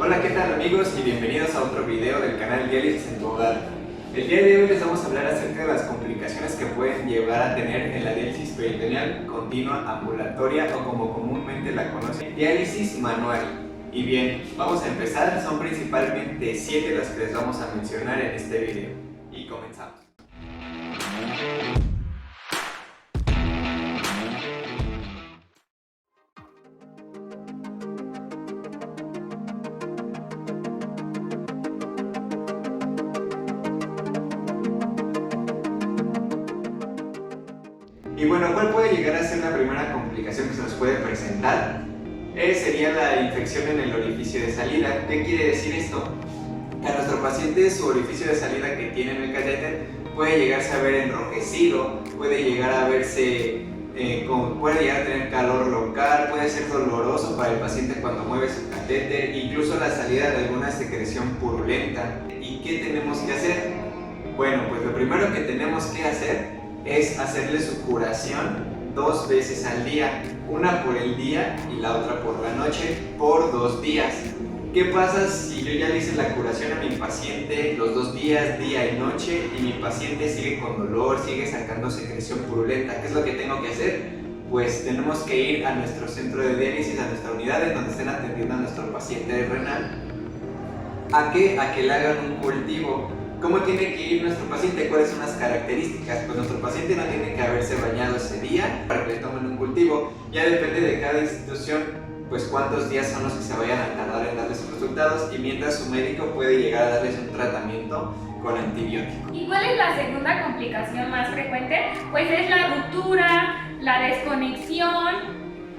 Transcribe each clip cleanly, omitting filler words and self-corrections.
Hola, ¿qué tal amigos? Y bienvenidos a otro video del canal Diálisis en tu hogar. El día de hoy les vamos a hablar acerca de las complicaciones que pueden llevar a tener en la diálisis peritoneal continua ambulatoria o como comúnmente la conocen, diálisis manual. Y bien, vamos a empezar, son principalmente 7 las que les vamos a mencionar en este video. Y comenzamos. Y bueno, ¿cuál puede llegar a ser la primera complicación que se nos puede presentar? Sería la infección en el orificio de salida. ¿Qué quiere decir esto? Que a nuestro paciente su orificio de salida que tiene en el catéter puede llegarse a ver enrojecido, puede llegar a verse, puede llegar a tener calor local, puede ser doloroso para el paciente cuando mueve su catéter, incluso la salida de alguna secreción purulenta. ¿Y qué tenemos que hacer? Bueno, pues lo primero que tenemos que hacer es hacerle su curación 2 veces al día, una por el día y la otra por la noche, por 2 días. ¿Qué pasa si yo ya le hice la curación a mi paciente los 2 días, día y noche, y mi paciente sigue con dolor, sigue sacando secreción purulenta? ¿Qué es lo que tengo que hacer? Pues tenemos que ir a nuestro centro de diálisis, a nuestra unidad en donde estén atendiendo a nuestro paciente renal. ¿A qué? A que le hagan un cultivo. ¿Cómo tiene que ir nuestro paciente? ¿Cuáles son las características? Pues nuestro paciente no tiene que haberse bañado ese día para que le tomen un cultivo. Ya depende de cada institución, pues cuántos días son los que se vayan a tardar en darles sus resultados, y mientras su médico puede llegar a darles un tratamiento con antibiótico. ¿Y cuál es la segunda complicación más frecuente? Pues es la ruptura, la desconexión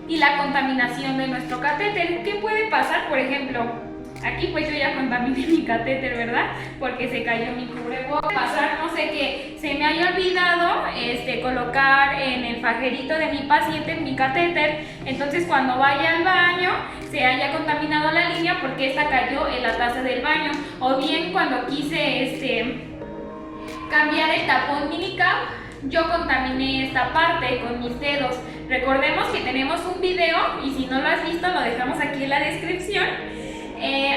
y la contaminación de nuestro catéter. ¿Qué puede pasar? Por ejemplo, aquí pues yo ya contaminé mi catéter, ¿verdad? Porque se cayó mi cubrebocas. Pasar, no sé, que se me haya olvidado colocar en el fajerito de mi paciente mi catéter. Entonces cuando vaya al baño se haya contaminado la línea porque esta cayó en la taza del baño. O bien cuando quise cambiar el tapón minical, yo contaminé esta parte con mis dedos. Recordemos que tenemos un video, y si no lo has visto lo dejamos aquí en la descripción,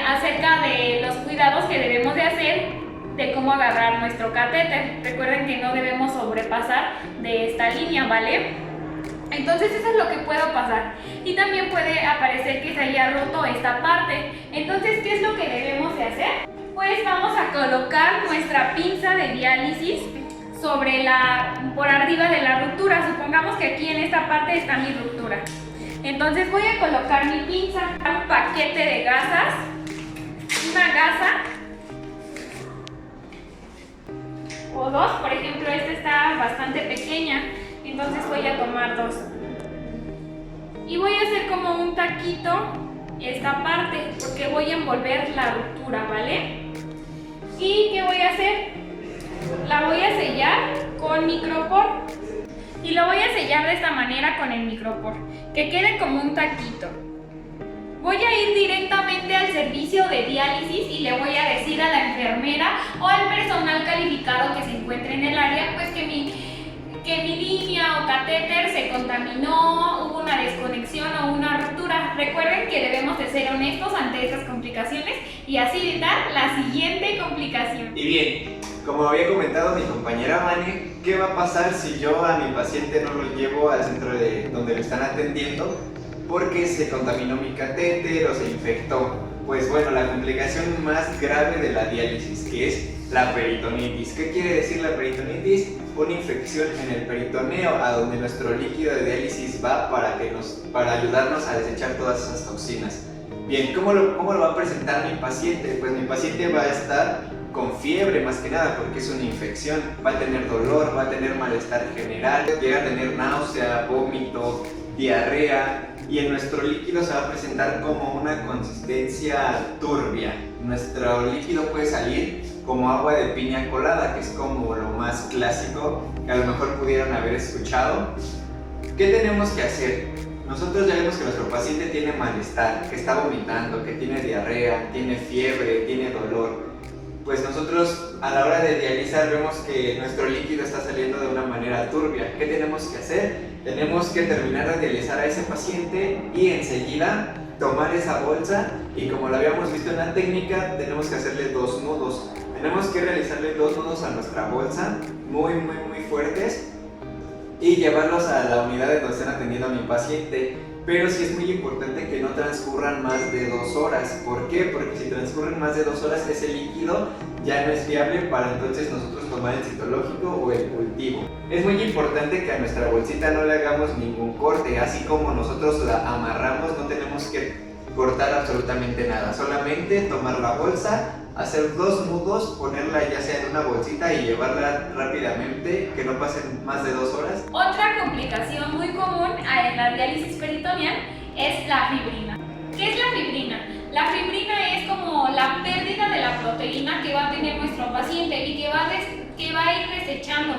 acerca de los cuidados que debemos de hacer de cómo agarrar nuestro catéter. Recuerden que no debemos sobrepasar de esta línea, ¿vale? Entonces eso es lo que puede pasar. Y también puede aparecer que se haya roto esta parte. Entonces, ¿qué es lo que debemos de hacer? Pues vamos a colocar nuestra pinza de diálisis por arriba de la ruptura. Supongamos que aquí en esta parte está mi ruptura. Entonces voy a colocar mi pinza, un paquete de gasas, una gasa o 2, por ejemplo esta está bastante pequeña, entonces voy a tomar 2 y voy a hacer como un taquito esta parte porque voy a envolver la ruptura, ¿vale? ¿Y qué voy a hacer? La voy a sellar con micropor. Y lo voy a sellar de esta manera con el micropor, que quede como un taquito. Voy a ir directamente al servicio de diálisis y le voy a decir a la enfermera o al personal calificado que se encuentre en el área, pues que mi línea o catéter se contaminó, hubo una desconexión o una ruptura. Recuerden que debemos de ser honestos ante estas complicaciones y así evitar la siguiente complicación. Y bien, como había comentado mi compañera Vane, ¿qué va a pasar si yo a mi paciente no lo llevo al centro donde lo están atendiendo porque se contaminó mi catéter o se infectó? Pues bueno, la complicación más grave de la diálisis, que es la peritonitis. ¿Qué quiere decir la peritonitis? Una infección en el peritoneo, a donde nuestro líquido de diálisis va para ayudarnos a desechar todas esas toxinas. Bien, ¿cómo lo va a presentar mi paciente? Pues mi paciente va a estar con fiebre más que nada porque es una infección, va a tener dolor, va a tener malestar general, llega a tener náusea, vómito, diarrea, y en nuestro líquido se va a presentar como una consistencia turbia. Nuestro líquido puede salir como agua de piña colada, que es como lo más clásico que a lo mejor pudieron haber escuchado. ¿Qué tenemos que hacer? Nosotros ya vemos que nuestro paciente tiene malestar, que está vomitando, que tiene diarrea, tiene fiebre, tiene dolor. Pues nosotros a la hora de dializar vemos que nuestro líquido está saliendo de una manera turbia. ¿Qué tenemos que hacer? Tenemos que terminar de dializar a ese paciente y enseguida tomar esa bolsa y, como lo habíamos visto en la técnica, tenemos que hacerle 2 nudos. Tenemos que realizarle 2 nudos a nuestra bolsa, muy fuertes, y llevarlos a la unidad de donde estén atendiendo a mi paciente. Pero sí es muy importante que no transcurran más de 2 horas. ¿Por qué? Porque si transcurren más de 2 horas, ese líquido ya no es viable para entonces nosotros tomar el citológico o el cultivo. Es muy importante que a nuestra bolsita no le hagamos ningún corte. Así como nosotros la amarramos, no tenemos que cortar absolutamente nada. Solamente tomar la bolsa, hacer 2 nudos, ponerla ya sea en una bolsita y llevarla rápidamente, que no pasen más de 2 horas. Otra complicación muy común en la diálisis peritoneal es la fibrina. ¿Qué es la fibrina? La fibrina es como la pérdida de la proteína que va a tener nuestro paciente y que va a ir desechando.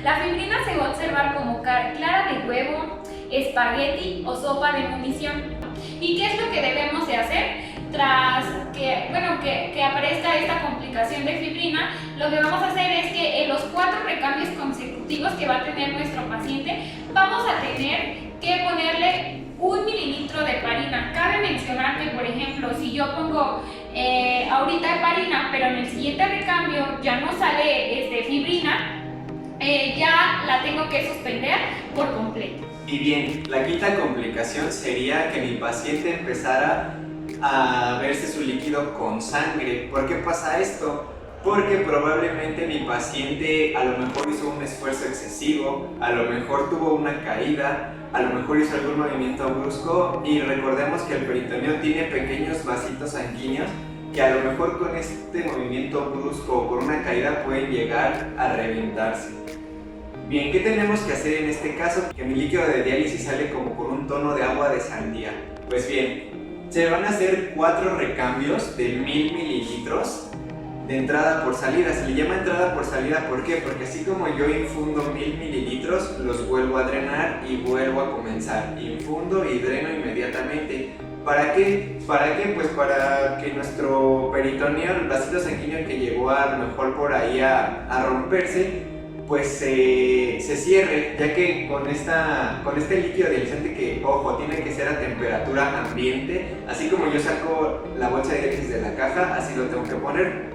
La fibrina se va a observar como clara de huevo, espagueti o sopa de munición. ¿Y qué es lo que debemos de hacer? Tras que aparezca esta complicación de fibrina, lo que vamos a hacer es que en los 4 recambios consecutivos que va a tener nuestro paciente, vamos a tener que ponerle 1 mililitro de heparina. Cabe mencionar que, por ejemplo, si yo pongo ahorita heparina, pero en el siguiente recambio ya no sale fibrina, ya la tengo que suspender por completo. Y bien, la quinta complicación sería que mi paciente empezara a verse su líquido con sangre. ¿Por qué pasa esto? Porque probablemente mi paciente a lo mejor hizo un esfuerzo excesivo, a lo mejor tuvo una caída, a lo mejor hizo algún movimiento brusco, y recordemos que el peritoneo tiene pequeños vasitos sanguíneos que a lo mejor con este movimiento brusco o con una caída pueden llegar a reventarse. Bien, ¿qué tenemos que hacer en este caso? Que mi líquido de diálisis sale como con un tono de agua de sandía. Pues bien, se van a hacer 4 recambios de 1000 mililitros de entrada por salida. Se le llama entrada por salida, ¿por qué? Porque así como yo infundo 1000 mililitros, los vuelvo a drenar y vuelvo a comenzar. Infundo y dreno inmediatamente. ¿Para qué? Pues para que nuestro peritoneo, el vasito sanguíneo que llegó a lo mejor por ahí a romperse, pues se cierre, ya que con este líquido dializante, que, ojo, tiene que ser a temperatura ambiente, así como yo saco la bolsa de diálisis de la caja, así lo tengo que poner,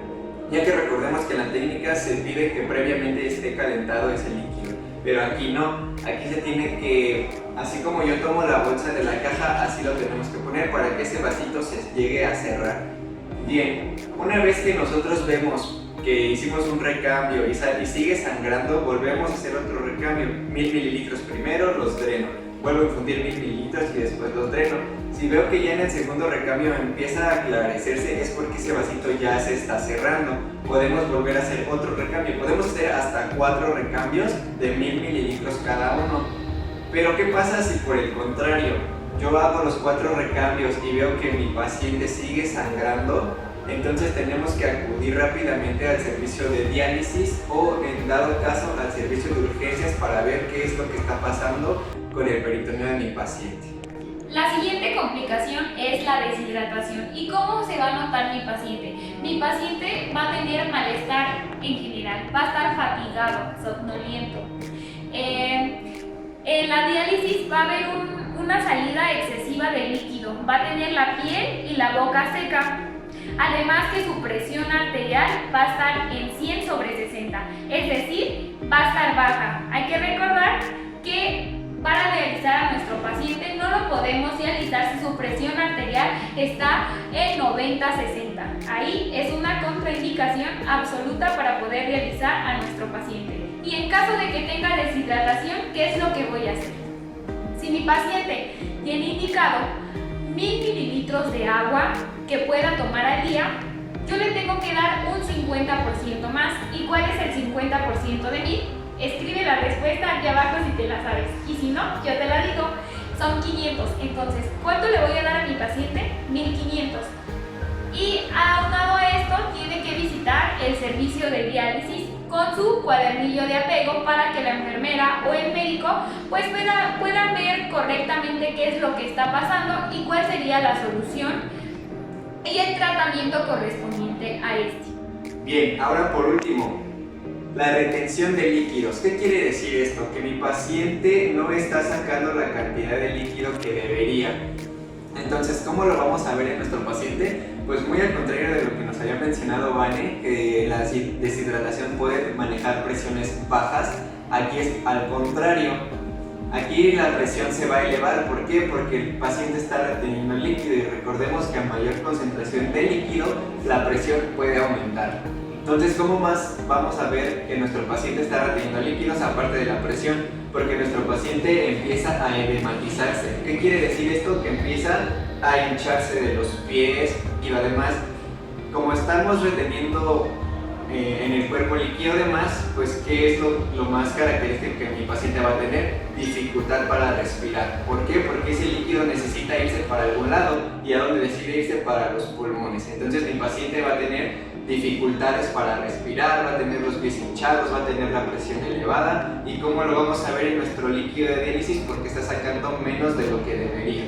ya que recordemos que en la técnica se pide que previamente esté calentado ese líquido, pero aquí no, aquí se tiene que, así como yo tomo la bolsa de la caja, así lo tenemos que poner para que ese vasito se llegue a cerrar. Bien, una vez que nosotros vemos que hicimos un recambio y sigue sangrando, volvemos a hacer otro recambio. 1000 mililitros primero, los dreno. Vuelvo a infundir 1000 mililitros y después los dreno. Si veo que ya en el segundo recambio empieza a aclarecerse, es porque ese vasito ya se está cerrando. Podemos volver a hacer otro recambio. Podemos hacer hasta 4 recambios de 1000 mililitros cada uno. Pero ¿qué pasa si por el contrario yo hago los 4 recambios y veo que mi paciente sigue sangrando? Entonces tenemos que acudir rápidamente al servicio de diálisis o, en dado caso, al servicio de urgencias para ver qué es lo que está pasando con el peritoneo de mi paciente. La siguiente complicación es la deshidratación. ¿Y cómo se va a notar mi paciente? Mi paciente va a tener malestar en general, va a estar fatigado, somnoliento. En la diálisis va a haber una salida excesiva de líquido, va a tener la piel y la boca seca. Además que su presión arterial va a estar en 100/60, es decir, va a estar baja. Hay que recordar que para dializar a nuestro paciente no lo podemos dializar si su presión arterial está en 90/60. Ahí es una contraindicación absoluta para poder dializar a nuestro paciente. Y en caso de que tenga deshidratación, ¿qué es lo que voy a hacer? Si mi paciente tiene indicado 1000 mililitros de agua que pueda tomar al día, yo le tengo que dar un 50% más. ¿Y cuál es el 50% de 1000? Escribe la respuesta aquí abajo si te la sabes, y si no, yo te la digo, son 500. Entonces, ¿cuánto le voy a dar a mi paciente? 1500. Y aunado a esto, tiene que visitar el servicio de diálisis con su cuadernillo de apego para que la enfermera o el médico pues puedan ver correctamente qué es lo que está pasando y cuál sería la solución y el tratamiento correspondiente a este. Bien, ahora por último, la retención de líquidos. ¿Qué quiere decir esto? Que mi paciente no está sacando la cantidad de líquido que debería. Entonces, ¿cómo lo vamos a ver en nuestro paciente? Pues muy al contrario de lo que nos había mencionado Vane, que la deshidratación puede manejar presiones bajas, aquí es al contrario. Aquí la presión se va a elevar, ¿por qué? Porque el paciente está reteniendo líquido y recordemos que a mayor concentración de líquido, la presión puede aumentar. Entonces, ¿cómo más vamos a ver que nuestro paciente está reteniendo líquidos aparte de la presión? Porque nuestro paciente empieza a edematizarse. ¿Qué quiere decir esto? Que empieza a hincharse de los pies y además, como estamos reteniendo en el cuerpo líquido de más, pues ¿qué es lo más característico que mi paciente va a tener? Dificultad para respirar. ¿Por qué? Porque ese líquido necesita irse para algún lado y a donde decide irse para los pulmones. Entonces mi paciente va a tener dificultades para respirar, va a tener los pies hinchados, va a tener la presión elevada. ¿Y cómo lo vamos a ver en nuestro líquido de diálisis? Porque está sacando menos de lo que debería.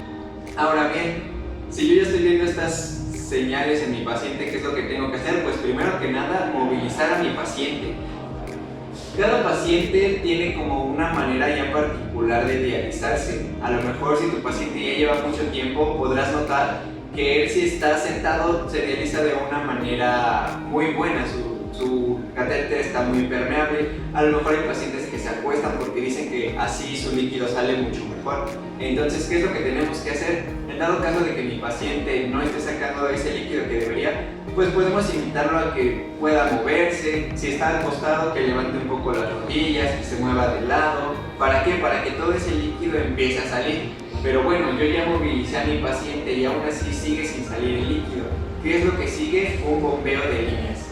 Ahora bien, si yo ya estoy viendo estas señales en mi paciente, ¿qué es lo que tengo que hacer? Pues primero que nada, movilizar a mi paciente. Cada paciente tiene como una manera ya particular de dializarse. A lo mejor si tu paciente ya lleva mucho tiempo, podrás notar que él, si está sentado, se dializa de una manera muy buena. Su catéter está muy permeable. A lo mejor hay pacientes que se acuestan porque dicen que así su líquido sale mucho mejor. Entonces, ¿qué es lo que tenemos que hacer? En dado caso de que mi paciente no esté sacando ese líquido que debería, pues podemos invitarlo a que pueda moverse. Si está acostado, que levante un poco las rodillas, que se mueva de lado. ¿Para qué? Para que todo ese líquido empiece a salir. Pero bueno, yo ya movilicé a mi paciente y aún así sigue sin salir el líquido. ¿Qué es lo que sigue? Un bombeo de líneas.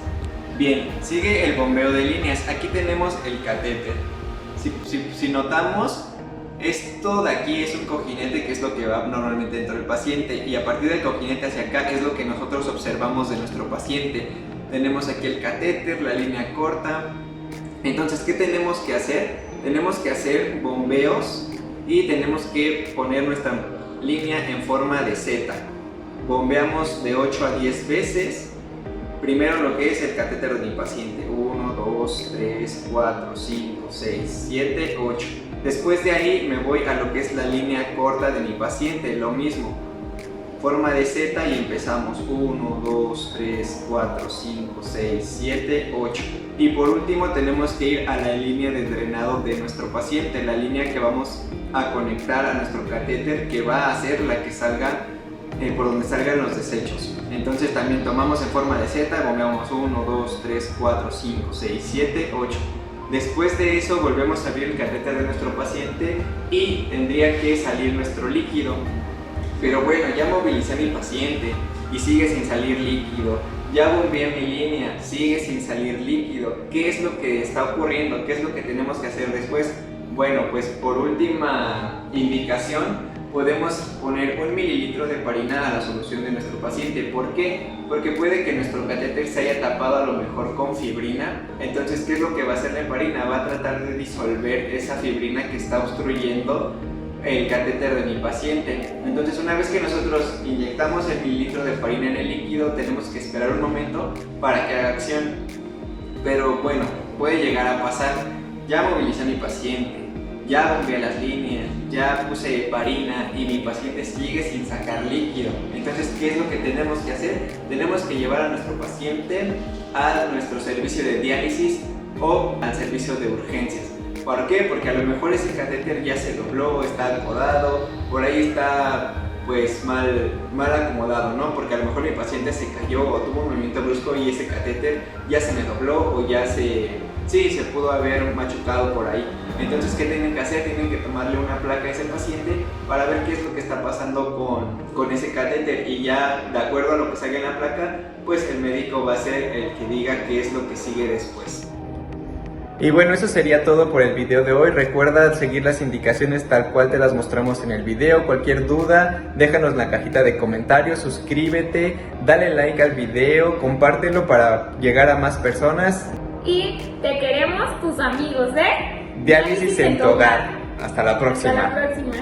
Bien, sigue el bombeo de líneas. Aquí tenemos el catéter. Si notamos, esto de aquí es un cojinete, que es lo que va normalmente dentro del paciente, y a partir del cojinete hacia acá es lo que nosotros observamos de nuestro paciente. Tenemos aquí el catéter, la línea corta. Entonces, ¿qué tenemos que hacer? Tenemos que hacer bombeos y tenemos que poner nuestra línea en forma de Z. Bombeamos de 8 a 10 veces. Primero lo que es el catéter de mi paciente, 1, 2, 3, 4, 5, 6, 7, 8. Después de ahí me voy a lo que es la línea corta de mi paciente, lo mismo, forma de Z y empezamos 1, 2, 3, 4, 5, 6, 7, 8. Y por último tenemos que ir a la línea de drenado de nuestro paciente, la línea que vamos a conectar a nuestro catéter, que va a ser la que salga por donde salgan los desechos. Entonces también tomamos en forma de Z, bombeamos 1, 2, 3, 4, 5, 6, 7, 8. Después de eso volvemos a abrir el catéter de nuestro paciente y tendría que salir nuestro líquido. Pero bueno, ya movilicé a mi paciente y sigue sin salir líquido. Ya bombeé mi línea, sigue sin salir líquido. ¿Qué es lo que está ocurriendo? ¿Qué es lo que tenemos que hacer después? Bueno, pues por última indicación, podemos poner 1 mililitro de heparina a la solución de nuestro paciente. ¿Por qué? Porque puede que nuestro catéter se haya tapado a lo mejor con fibrina. Entonces, ¿qué es lo que va a hacer la heparina? Va a tratar de disolver esa fibrina que está obstruyendo el catéter de mi paciente. Entonces, una vez que nosotros inyectamos el mililitro de heparina en el líquido, tenemos que esperar un momento para que haga acción. Pero bueno, puede llegar a pasar. Ya movilicé a mi paciente, ya bombeé las líneas, ya puse heparina y mi paciente sigue sin sacar líquido. Entonces, ¿qué es lo que tenemos que hacer? Tenemos que llevar a nuestro paciente a nuestro servicio de diálisis o al servicio de urgencias. ¿Por qué? Porque a lo mejor ese catéter ya se dobló, está acomodado, por ahí está pues mal acomodado, ¿no? Porque a lo mejor mi paciente se cayó o tuvo un movimiento brusco y ese catéter ya se me dobló o ya se pudo haber machucado por ahí. Entonces, ¿qué tienen que hacer? Tienen que tomarle una placa a ese paciente para ver qué es lo que está pasando con ese catéter, y ya de acuerdo a lo que salga en la placa, pues el médico va a ser el que diga qué es lo que sigue después. Y bueno, eso sería todo por el video de hoy. Recuerda seguir las indicaciones tal cual te las mostramos en el video. Cualquier duda, déjanos en la cajita de comentarios, suscríbete, dale like al video, compártelo para llegar a más personas. Y te queremos tus amigos de Diálisis en tu hogar. Hasta la próxima. Hasta la próxima.